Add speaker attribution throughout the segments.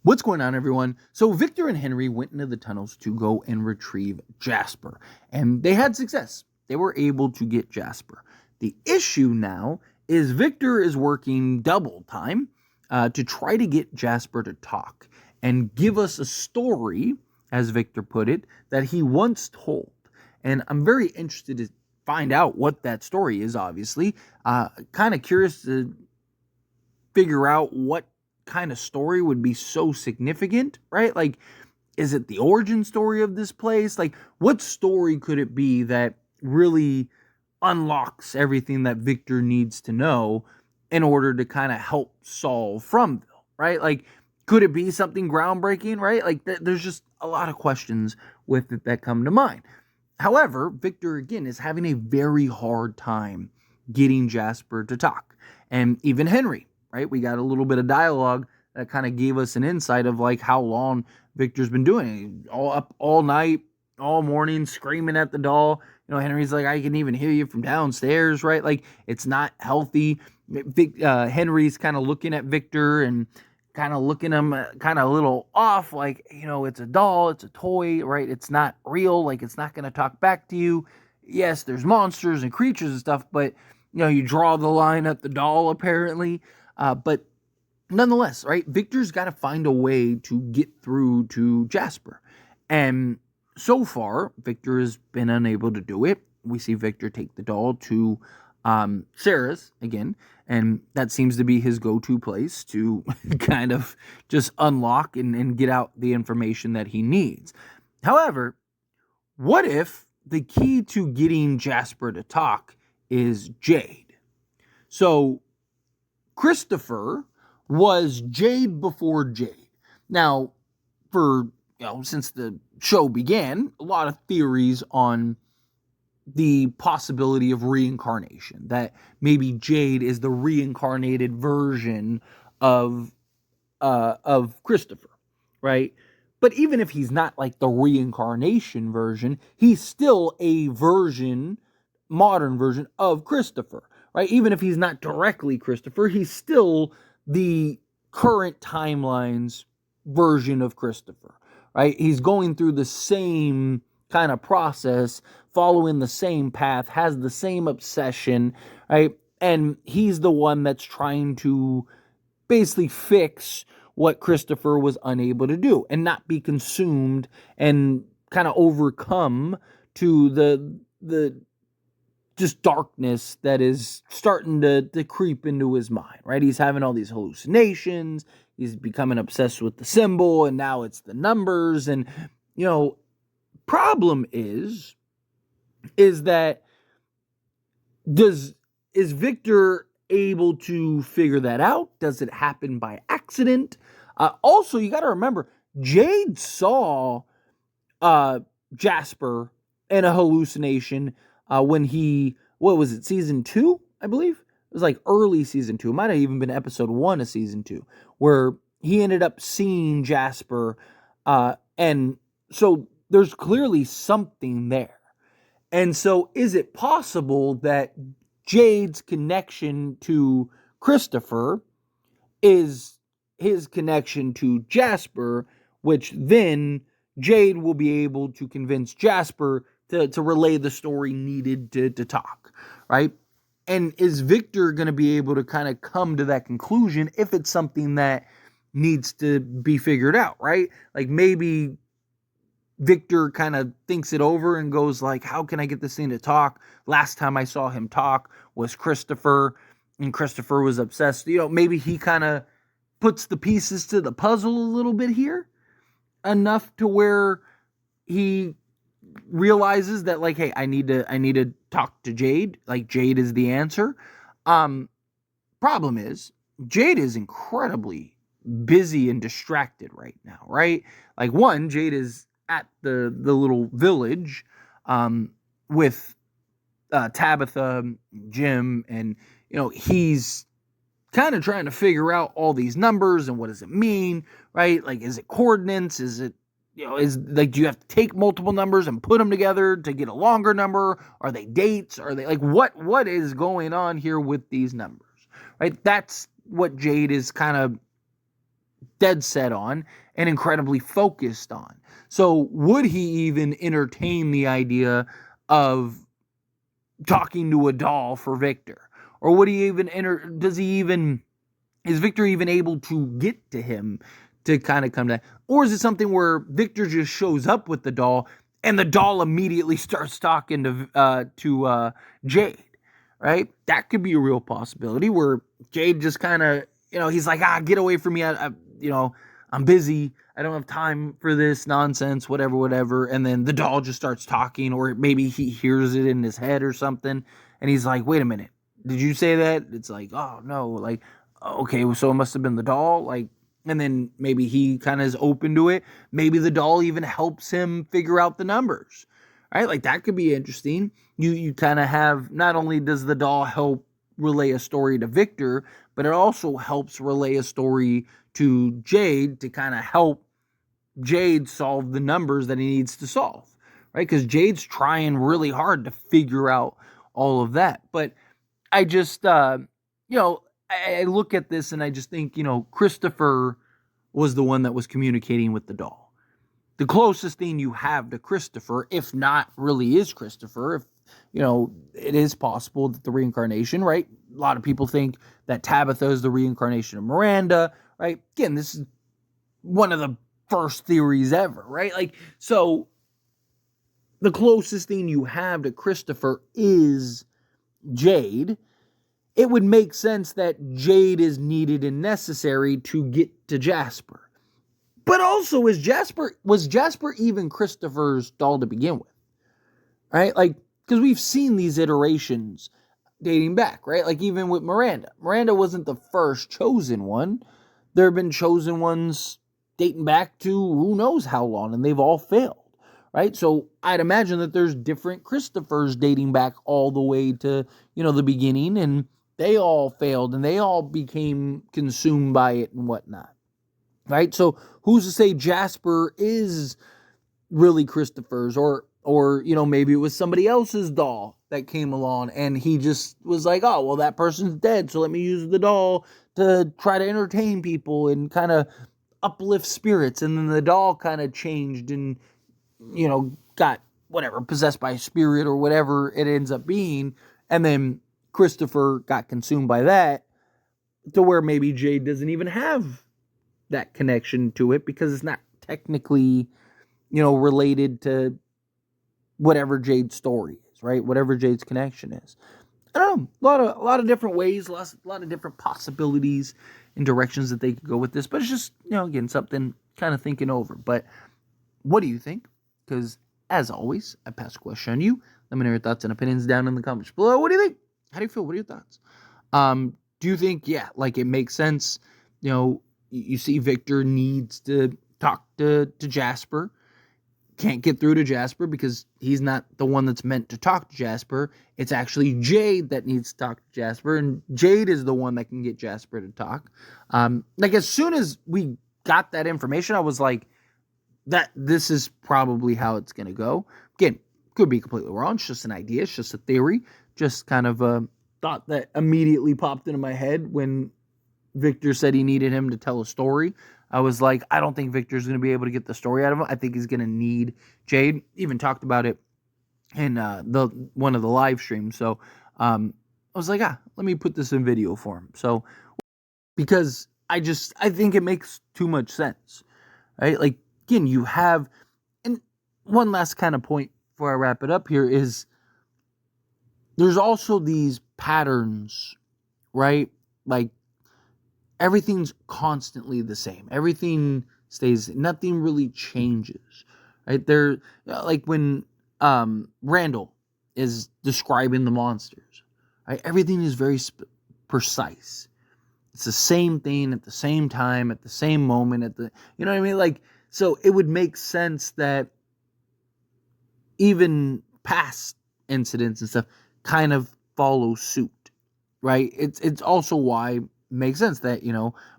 Speaker 1: What's going on, everyone? So Victor and Henry went into the tunnels to go and retrieve Jasper, and they had success. They were able to get Jasper. The issue now is Victor is working double time to try to get Jasper to talk and give us a story, as Victor put it, that he once told. And I'm very interested to find out what that story is, obviously. Kind of curious to figure out what kind of story would be so significant, right? Like, is it the origin story of this place? Like, what story could it be that really unlocks everything that Victor needs to know in order to kind of help solve FROMVILLE, right? Like, could it be something groundbreaking, right? Like, there's just a lot of questions with it that come to mind. However, Victor, again, is having a very hard time getting Jasper to talk. And even Henry, right? We got a little bit of dialogue that kind of gave us an insight of like how long Victor's been doing it. All up all night, all morning, screaming at the doll. Henry's like, I can even hear you from downstairs, right? Like, it's not healthy. Henry's kind of looking at Victor and kind of looking him kind of a little off, like, it's a doll, it's a toy, right? It's not real, like, it's not going to talk back to you. Yes, there's monsters and creatures and stuff, but, you draw the line at the doll, apparently. But nonetheless, right, Victor's got to find a way to get through to Jasper. And so far, Victor has been unable to do it. We see Victor take the doll to Sarah's again, and that seems to be his go-to place to kind of just unlock and get out the information that he needs. However, what if the key to getting Jasper to talk is Jade? So Christopher was Jade before Jade. Now, since the show began, a lot of theories on the possibility of reincarnation, that maybe Jade is the reincarnated version of Christopher, right? But even if he's not like the reincarnation version, he's still a modern version of Christopher, right? Even if he's not directly Christopher, he's still the current timeline's version of Christopher, right? He's going through the same kind of process, following the same path, has the same obsession, right? And he's the one that's trying to basically fix what Christopher was unable to do and not be consumed and kind of overcome to the just darkness that is starting to creep into his mind, right? He's having all these hallucinations. He's becoming obsessed with the symbol, and now it's the numbers. And, problem is that is Victor able to figure that out? Does it happen by accident? Also, you got to remember, Jade saw Jasper in a hallucination when what was it, season 2, I believe? It was like early season 2. It might have even been episode 1 of season 2, where he ended up seeing Jasper. And so there's clearly something there. And so is it possible that Jade's connection to Christopher is his connection to Jasper, which then Jade will be able to convince Jasper to relay the story needed to talk, right? And is Victor going to be able to kind of come to that conclusion if it's something that needs to be figured out, right? Like, maybe Victor kind of thinks it over and goes like, how can I get this thing to talk? Last time I saw him talk was Christopher, and Christopher was obsessed. Maybe he kind of puts the pieces to the puzzle a little bit here, enough to where he realizes that, like, hey, I need to talk to Jade. Like, Jade is the answer. Problem is, Jade is incredibly busy and distracted right now, right? Like, one, Jade is at the little village with Tabitha, Jim, and he's kind of trying to figure out all these numbers and what does it mean, right? Like, is it coordinates? Is it, is like, do you have to take multiple numbers and put them together to get a longer number? Are they dates? Are they like, what is going on here with these numbers, right? That's what Jade is kind of dead set on and incredibly focused on. So would he even entertain the idea of talking to a doll for Victor? Or would he even is Victor even able to get to him to kind of come to that? Or is it something where Victor just shows up with the doll and the doll immediately starts talking to Jade, right? That could be a real possibility where Jade just kind of, he's like, get away from me. I'm busy. I don't have time for this nonsense, whatever. And then the doll just starts talking, or maybe he hears it in his head or something. And he's like, wait a minute. Did you say that? It's like, oh no. Like, okay, so it must have been the doll. Like, and then maybe he kind of is open to it. Maybe the doll even helps him figure out the numbers, right? Like that could be interesting. You kind of have, not only does the doll help relay a story to Victor, but it also helps relay a story to Jade to kind of help Jade solve the numbers that he needs to solve, right? Because Jade's trying really hard to figure out all of that. But I just, I look at this and I just think, Christopher was the one that was communicating with the doll. The closest thing you have to Christopher, if not really is Christopher, if, it is possible that the reincarnation, right? A lot of people think that Tabitha is the reincarnation of Miranda, right? Again, this is one of the first theories ever, right? Like, so the closest thing you have to Christopher is Jade. It would make sense that Jade is needed and necessary to get to Jasper. But also, was Jasper even Christopher's doll to begin with? Right? Like, because we've seen these iterations dating back, right? Like, even with Miranda. Miranda wasn't the first chosen one. There have been chosen ones dating back to who knows how long, and they've all failed, right? So I'd imagine that there's different Christophers dating back all the way to, the beginning, and they all failed, and they all became consumed by it and whatnot, right? So who's to say Jasper is really Christopher's, or maybe it was somebody else's doll that came along, and he just was like, oh, well, that person's dead, so let me use the doll to try to entertain people and kind of uplift spirits. And then the doll kind of changed and, got whatever, possessed by a spirit or whatever it ends up being. And then Christopher got consumed by that, to where maybe Jade doesn't even have that connection to it because it's not technically, related to whatever Jade's story is, right? Whatever Jade's connection is. I don't know, a lot of different ways, a lot of different possibilities and directions that they could go with this. But it's just, again, something kind of thinking over. But what do you think? Because as always, I pass a question on you. Let me know your thoughts and opinions down in the comments below. What do you think? How do you feel? What are your thoughts? Do you think, like it makes sense? You see Victor needs to talk to Jasper. Can't get through to Jasper because he's not the one that's meant to talk to Jasper. It's actually Jade that needs to talk to Jasper, and Jade is the one that can get Jasper to talk. Like as soon as we got that information, I was like, this is probably how it's going to go. Again, could be completely wrong. It's just an idea. It's just a theory. Just kind of a thought that immediately popped into my head when Victor said he needed him to tell a story. I was like, I don't think Victor's going to be able to get the story out of him. I think he's going to need Jade. Even talked about it in one of the live streams. So I was like, let me put this in video form. So because I think it makes too much sense, right? Like, again, you have, and one last kind of point before I wrap it up here is there's also these patterns, right? Like, everything's constantly the same. Everything stays, nothing really changes, right? There, like when Randall is describing the monsters, right? Everything is very precise. It's the same thing at the same time, at the same moment, you know what I mean? Like, so it would make sense that even past incidents and stuff kind of follow suit, right? It's also why it makes sense that,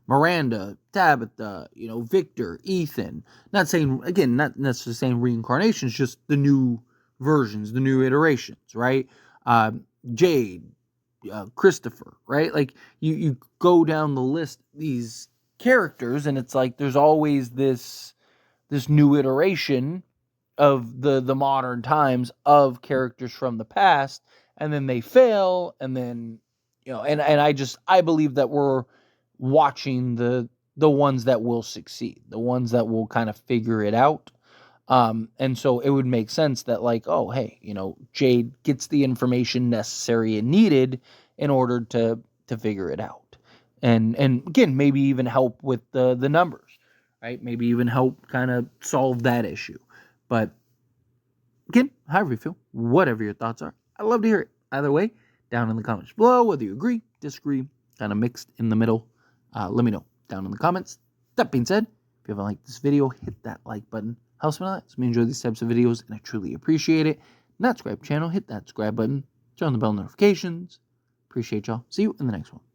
Speaker 1: Miranda, Tabitha, Victor, Ethan, not necessarily saying reincarnations, just the new versions, the new iterations, right? Jade, Christopher, right? Like you go down the list, these characters, and it's like there's always this new iteration of the modern times of characters from the past, and then they fail, and then and I believe that we're watching the ones that will succeed, the ones that will kind of figure it out. And so it would make sense that, like, oh, hey, Jade gets the information necessary and needed in order to figure it out. And again, maybe even help with the numbers, right? Maybe even help kind of solve that issue. But again, however you feel, whatever your thoughts are, I'd love to hear it. Either way, down in the comments below, whether you agree, disagree, kind of mixed in the middle, let me know down in the comments. That being said, if you haven't liked this video, hit that like button. Helps me a lot. So me enjoy these types of videos, and I truly appreciate it. Not subscribe channel, hit that subscribe button. Turn on the bell notifications. Appreciate y'all. See you in the next one.